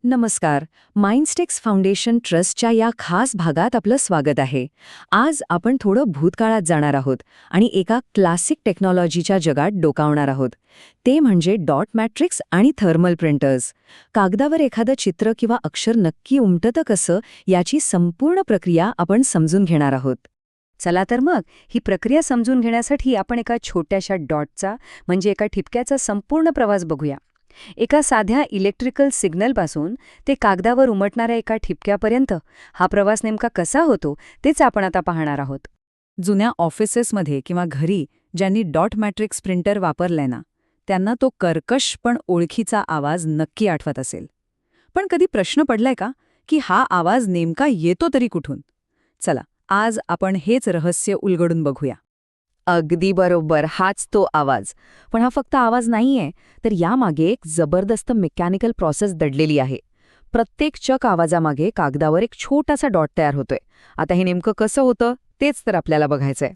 नमस्कार. माइंडस्टेक्स फाउंडेशन ट्रस्टच्या या खास भागात आपलं स्वागत आहे. आज आपण थोडं भूतकाळात जाणार आहोत आणि एका क्लासिक टेक्नॉलॉजीच्या जगात डोकावणार आहोत. ते म्हणजे डॉट मॅट्रिक्स आणि थर्मल प्रिंटर्स. कागदावर एखादं चित्र किंवा अक्षर नक्की उमटतं कसं याची संपूर्ण प्रक्रिया आपण समजून घेणार आहोत. चला तर मग ही प्रक्रिया समजून घेण्यासाठी आपण एका छोट्याशा डॉटचा म्हणजे एका ठिपक्याचा संपूर्ण प्रवास बघूया. एका साध्या इलेक्ट्रिकल सिग्नलपासून ते कागदावर उमटणाऱ्या एका ठिपक्यापर्यंत हा प्रवास नेमका कसा होतो तेच आपण आता पाहणार आहोत. जुन्या ऑफिसेसमध्ये किंवा घरी ज्यांनी डॉट मॅट्रिक्स प्रिंटर वापरलाय ना, त्यांना तो कर्कश पण ओळखीचा आवाज नक्की आठवत असेल. पण कधी प्रश्न पडलाय का की हा आवाज नेमका येतो तरी कुठून? चला, आज आपण हेच रहस्य उलगडून बघूया. अगदी बरोबर, हाच तो आवाज. पण हा फक्त आवाज नाहीये, तर यामागे एक जबरदस्त मेकॅनिकल प्रोसेस दडलेली आहे. प्रत्येक चक आवाजामागे कागदावर एक छोटासा डॉट तयार होतोय. आता हे नेमकं कसं होतं तेच तर आपल्याला बघायचंय.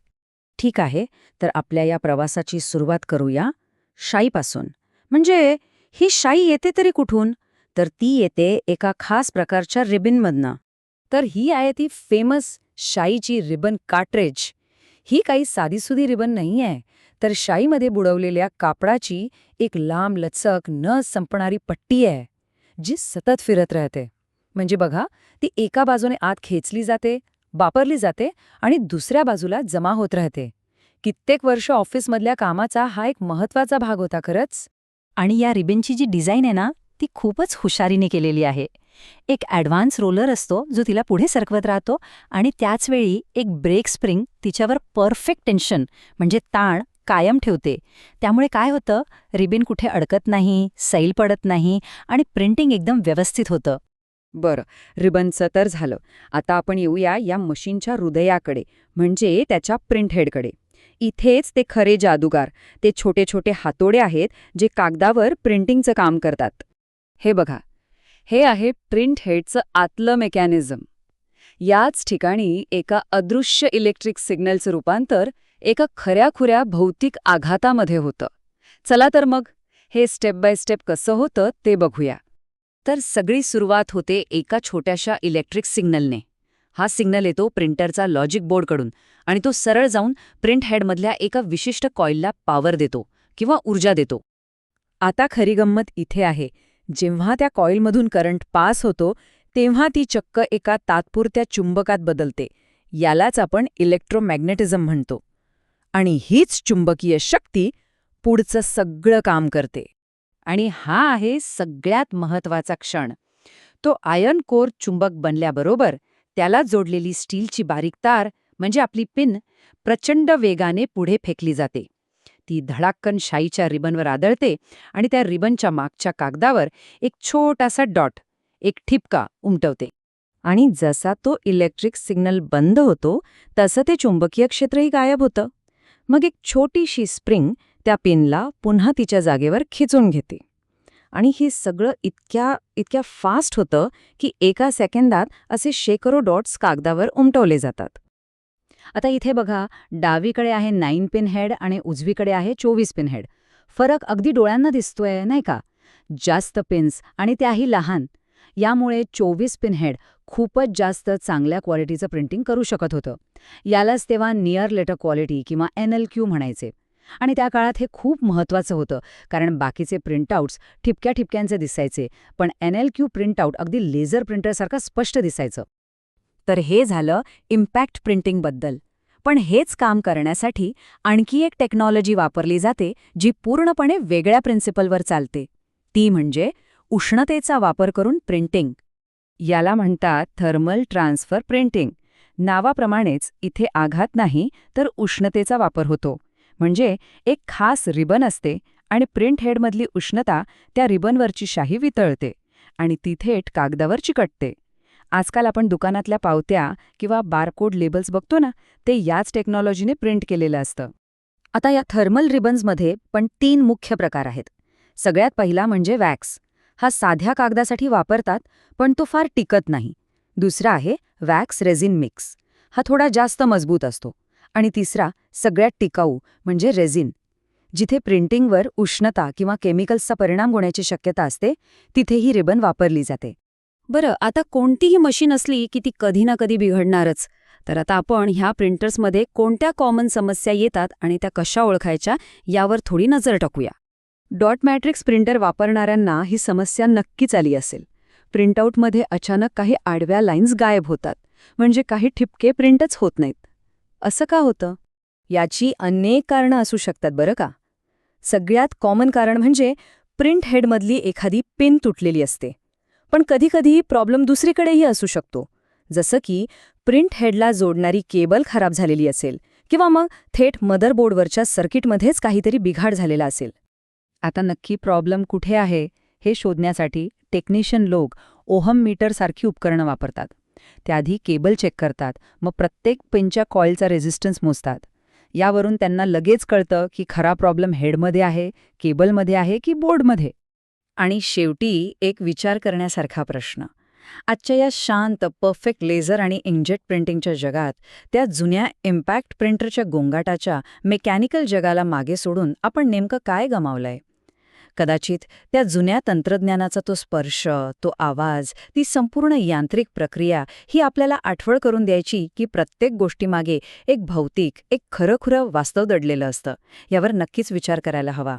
ठीक आहे, तर आपल्या या प्रवासाची सुरुवात करूया शाईपासून. म्हणजे ही शाई येते तरी कुठून? तर ती येते एका खास प्रकारच्या रिबिनमधनं. तर ही आहे ती फेमस शाईची रिबन कार्ट्रेज. ही काही साधीसुधी रिबन नाहीये, तर शाईमध्ये बुडवलेल्या कापडाची एक लांब लचक न संपणारी पट्टी आहे, जी सतत फिरत राहते. म्हणजे बघा, ती एका बाजूने आत खेचली जाते, वापरली जाते आणि दुसऱ्या बाजूला जमा होत राहते. कित्येक वर्ष ऑफिसमधल्या कामाचा हा एक महत्वाचा भाग होता खरंच. आणि या रिबिनची जी डिझाईन आहे ना, ती खूपच हुशारीने केलेली आहे. एक ॲडव्हान्स रोलर असतो जो तिला पुढे सरकवत राहतो आणि त्याचवेळी एक ब्रेक स्प्रिंग तिच्यावर परफेक्ट टेन्शन म्हणजे ताण कायम ठेवते. त्यामुळे काय होतं, रिबिन कुठे अडकत नाही, सैल पडत नाही आणि प्रिंटिंग एकदम व्यवस्थित होतं. बरं, रिबनचं तर झालं. आता आपण येऊया या मशीनच्या हृदयाकडे, म्हणजे त्याच्या प्रिंट हेडकडे. इथेच ते खरे जादूगार, ते छोटे छोटे हातोडे आहेत जे कागदावर प्रिंटिंगचं काम करतात. हे बघा, हे आहे प्रिंट हेडचं आतलं मेकॅनिझम. याच ठिकाणी एका अदृश्य इलेक्ट्रिक सिग्नलचं रूपांतर एका खऱ्याखुऱ्या भौतिक आघातामध्ये होतं. चला तर मग हे स्टेप बाय स्टेप कसं होतं ते बघूया. तर सगळी सुरुवात होते एका छोट्याशा इलेक्ट्रिक सिग्नलने. हा सिग्नल येतो प्रिंटरचा लॉजिक बोर्डकडून आणि तो सरळ जाऊन प्रिंट हेडमधल्या एका विशिष्ट कॉईलला पॉवर देतो किंवा ऊर्जा देतो. आता खरी गंमत इथे आहे. जेव्हा त्या कॉईलमधून करंट पास होतो तेव्हा ती चक्क एका तात्पुरत्या चुंबकात बदलते. यालाच आपण इलेक्ट्रोमॅग्नेटिझम म्हणतो. आणि हीच चुंबकीय शक्ती पुढचं सगळं काम करते. आणि हा आहे सगळ्यात महत्वाचा क्षण. तो आयर्न कोर चुंबक बनल्याबरोबर त्याला जोडलेली स्टीलची बारीक तार म्हणजे आपली पिन प्रचंड वेगाने पुढे फेकली जाते. ती धडाक्कन शाईच्या रिबनवर आदळते आणि त्या रिबनच्या मागच्या कागदावर एक छोटासा डॉट, एक ठिपका उमटवते. आणि जसा तो इलेक्ट्रिक सिग्नल बंद होतो तसं ते चुंबकीय क्षेत्रही गायब होतं. मग एक छोटीशी स्प्रिंग त्या पिनला पुन्हा तिच्या जागेवर खिचून घेते. आणि हे सगळं इतक्या फास्ट होतं की एका सेकंदात असे शेकडो डॉट्स कागदावर उमटवले जातात. आता इथे बघा, डावीकडे आहे 9 पिन हेड आणि उजवीकडे आहे 24 पिन हेड. फरक अगदी डोळ्यांना दिसतोय नाही का? जास्त पिन्स आणि त्याही लहान. यामुळे 24 पिन हेड खूपच जास्त चांगल्या क्वालिटीचं प्रिंटिंग करू शकत होतं. यालाच तेव्हा नियर लेटर क्वालिटी किंवा NLQ म्हणायचे. आणि त्या काळात हे खूप महत्त्वाचं होतं, कारण बाकीचे प्रिंटआउट्स ठिपक्या ठिपक्यांचे दिसायचे, पण NLQ प्रिंटआउट अगदी लेझर प्रिंटरसारखं स्पष्ट दिसायचं. तर हे झालं इम्पॅक्ट प्रिंटिंगबद्दल. पण हेच काम करण्यासाठी आणखी एक टेक्नॉलॉजी वापरली जाते जी पूर्णपणे वेगळ्या प्रिन्सिपलवर चालते. ती म्हणजे उष्णतेचा वापर करून प्रिंटिंग. याला म्हणतात थर्मल ट्रान्सफर प्रिंटिंग. नावाप्रमाणेच इथे आघात नाही तर उष्णतेचा वापर होतो. म्हणजे एक खास रिबन असते आणि प्रिंट हेडमधली उष्णता त्या रिबनवरची शाई वितळते आणि ती थेट कागदावर चिकटते. आजकाल आपण दुकानातल्या पावत्या किंवा बारकोड लेबल्स बघतो ना, ते याच टेक्नॉलॉजीने प्रिंट केलेलं असतं. आता या थर्मल रिबन्समध्ये पण 3 मुख्य प्रकार आहेत. सगळ्यात पहिला म्हणजे वॅक्स. हा साध्या कागदासाठी वापरतात, पण तो फार टिकत नाही. दुसरा आहे वॅक्स रेझिन मिक्स. हा थोडा जास्त मजबूत असतो. आणि तिसरा, सगळ्यात टिकाऊ म्हणजे रेझिन. जिथे प्रिंटिंगवर उष्णता किंवा केमिकल्सचा परिणाम होण्याची शक्यता असते तिथे ही रिबन वापरली जाते. बरं, आता कोणतीही मशीन असली की ती कधी ना कधी बिघडणारच. तर आता आपण ह्या प्रिंटर्समध्ये कोणत्या कॉमन समस्या येतात आणि त्या कशा ओळखायच्या यावर थोडी नजर टाकूया. डॉट मॅट्रिक्स प्रिंटर वापरणाऱ्यांना ही समस्या नक्कीच आली असेल. प्रिंटआउटमध्ये अचानक काही आडव्या लाईन्स गायब होतात, म्हणजे काही ठिपके प्रिंटच होत नाहीत. असं का होतं? याची अनेक कारणं असू शकतात बरं का. सगळ्यात कॉमन कारण म्हणजे प्रिंट हेडमधली एखादी पिन तुटलेली असते. पण कधीकधी प्रॉब्लेम दुसरीकडेही असू शकतो, जसं की प्रिंट हेडला जोडणारी केबल खराब झालेली असेल किंवा मग थेट मदरबोर्डवरच्या सर्किटमध्येच काहीतरी बिघाड झालेला असेल. आता नक्की प्रॉब्लेम कुठे आहे हे शोधण्यासाठी टेक्निशियन लोक ओहम मीटरसारखी उपकरणं वापरतात. त्याआधी केबल चेक करतात, मग प्रत्येक पिनच्या कॉईलचा रेझिस्टन्स मोजतात. यावरून त्यांना लगेच कळतं की खरा प्रॉब्लेम हेडमध्ये आहे, केबलमध्ये आहे की बोर्डमध्ये. आणि शेवटी एक विचार करण्यासारखा प्रश्न. आजच्या या शांत, परफेक्ट लेझर आणि इंकजेट प्रिंटिंगच्या जगात त्या जुन्या इम्पॅक्ट प्रिंटरच्या गोंगाटाच्या मेकॅनिकल जगाला मागे सोडून आपण नेमकं काय गमावलंय? कदाचित त्या जुन्या तंत्रज्ञानाचा तो स्पर्श, तो आवाज, ती संपूर्ण यांत्रिक प्रक्रिया ही आपल्याला आठवण करून द्यायची की प्रत्येक गोष्टीमागे एक भौतिक, एक खरंखुरं वास्तव दडलेलं असतं. यावर नक्कीच विचार करायला हवा.